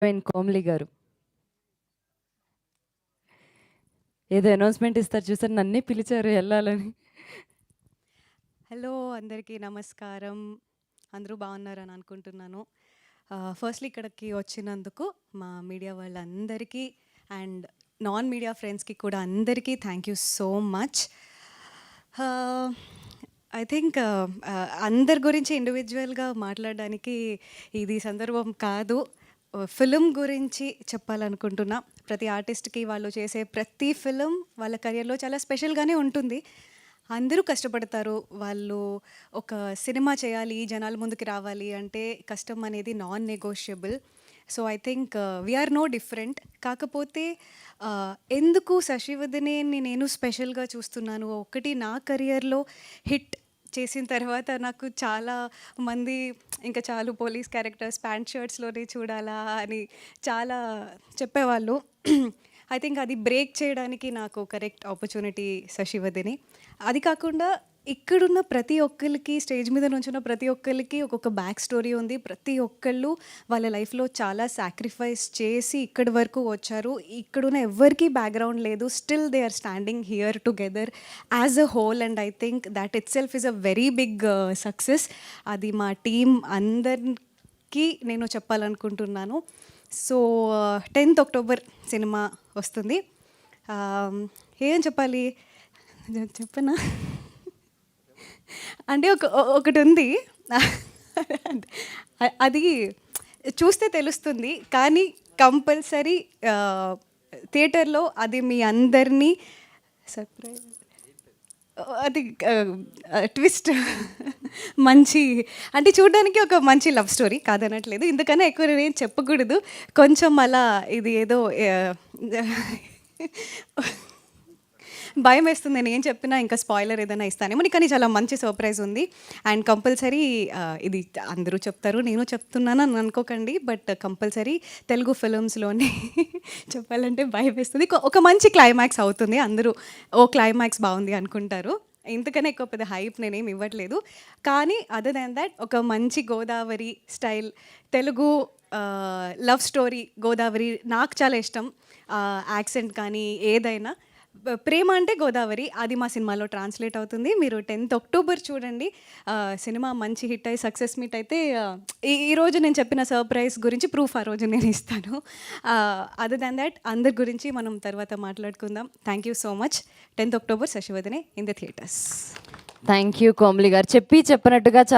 Heroine Komali గారు ఏదో announcement ఇస్తారు చూసారు, నన్నే పిలిచారు వెళ్ళాలని. హలో అందరికీ నమస్కారం. అందరూ బాగున్నారని అనుకుంటున్నాను. ఫస్ట్లీ ఇక్కడికి వచ్చినందుకు మా మీడియా వాళ్ళందరికీ అండ్ నాన్ మీడియా ఫ్రెండ్స్కి కూడా అందరికీ thank you so much. I think అందరి గురించి ఇండివిజువల్గా మాట్లాడడానికి ఇది సందర్భం కాదు. ఫిలిం గురించి చెప్పాలనుకుంటున్నా. ప్రతి ఆర్టిస్ట్కి వాళ్ళు చేసే ప్రతి ఫిలిం వాళ్ళ కెరియర్లో చాలా స్పెషల్గానే ఉంటుంది. అందరూ కష్టపడతారు. వాళ్ళు ఒక సినిమా చేయాలి, జనాల ముందుకి రావాలి అంటే కష్టం అనేది non negotiable. So I think we are no different. కాకపోతే ఎందుకు శశివదనేని నేను స్పెషల్గా చూస్తున్నాను, ఒకటి నా కెరియర్లో హిట్ చేసిన తర్వాత నాకు చాలా మంది ఇంకా చాలు పోలీస్ క్యారెక్టర్స్ ప్యాంట్ షర్ట్స్లోనే చూడాలా అని చాలా చెప్పేవాళ్ళు. ఐ థింక్ అది బ్రేక్ చేయడానికి నాకు కరెక్ట్ ఆపర్చునిటీ శశివదనే. అది కాకుండా ఇక్కడున్న ప్రతి ఒక్కరికి, స్టేజ్ మీద నుంచున్న ప్రతి ఒక్కరికి ఒక్కొక్క బ్యాక్ స్టోరీ ఉంది. ప్రతి ఒక్కళ్ళు వాళ్ళ లైఫ్లో చాలా సాక్రిఫైస్ చేసి ఇక్కడి వరకు వచ్చారు. ఇక్కడున్న ఎవ్వరికీ బ్యాక్గ్రౌండ్ లేదు. Still they are standing here together as a whole and I think that itself is a very big success. అది మా టీం అందరికీ నేను చెప్పాలనుకుంటున్నాను. సో 10th అక్టోబర్ సినిమా వస్తుంది. ఏం చెప్పాలి చెప్పనా అంటే ఒకటి ఉంది. అది చూస్తే తెలుస్తుంది, కానీ కంపల్సరీ థియేటర్లో అది మీ అందరినీ సర్ప్రైజ్. అది ట్విస్ట్ మంచి అంటే చూడడానికి ఒక మంచి లవ్ స్టోరీ కాదనట్లేదు. ఇందుకన్నా ఎక్కువ నేను చెప్పకూడదు. కొంచెం అలా ఇది ఏదో భయం వేస్తుంది. నేను ఏం చెప్పినా ఇంకా స్పాయిలర్ ఏదైనా ఇస్తానేమో, కానీ చాలా మంచి సర్ప్రైజ్ ఉంది. అండ్ కంపల్సరీ ఇది అందరూ చెప్తారు, నేను చెప్తున్నాను అని అనుకోకండి, బట్ కంపల్సరీ తెలుగు ఫిలిమ్స్లోనే చెప్పాలంటే భయం వేస్తుంది. ఒక మంచి క్లైమాక్స్ అవుతుంది. అందరూ ఓ క్లైమాక్స్ బాగుంది అనుకుంటారు. ఇంతకన్నా ఎక్కువ పెద్ద హైప్ నేనేం ఇవ్వట్లేదు. కానీ అదర్ దాన్ దాట్ ఒక మంచి Godavari style Telugu love story. Godavari నాకు చాలా ఇష్టం. యాక్సెంట్ కానీ ఏదైనా ప్రేమ అంటే గోదావరి, అది మా సినిమాలో ట్రాన్స్లేట్ అవుతుంది. మీరు 10th అక్టోబర్ చూడండి. సినిమా మంచి హిట్ అయ్యి సక్సెస్ మీట్ అయితే ఈరోజు నేను చెప్పిన సర్ప్రైజ్ గురించి ప్రూఫ్ ఆ రోజు నేను ఇస్తాను. అదర్ దాన్ దాట్ అందరి గురించి మనం తర్వాత మాట్లాడుకుందాం. Thank you so much. 10th October Sasivadane in the theatres. Thank you Komali garu. చెప్పి చెప్పనట్టుగా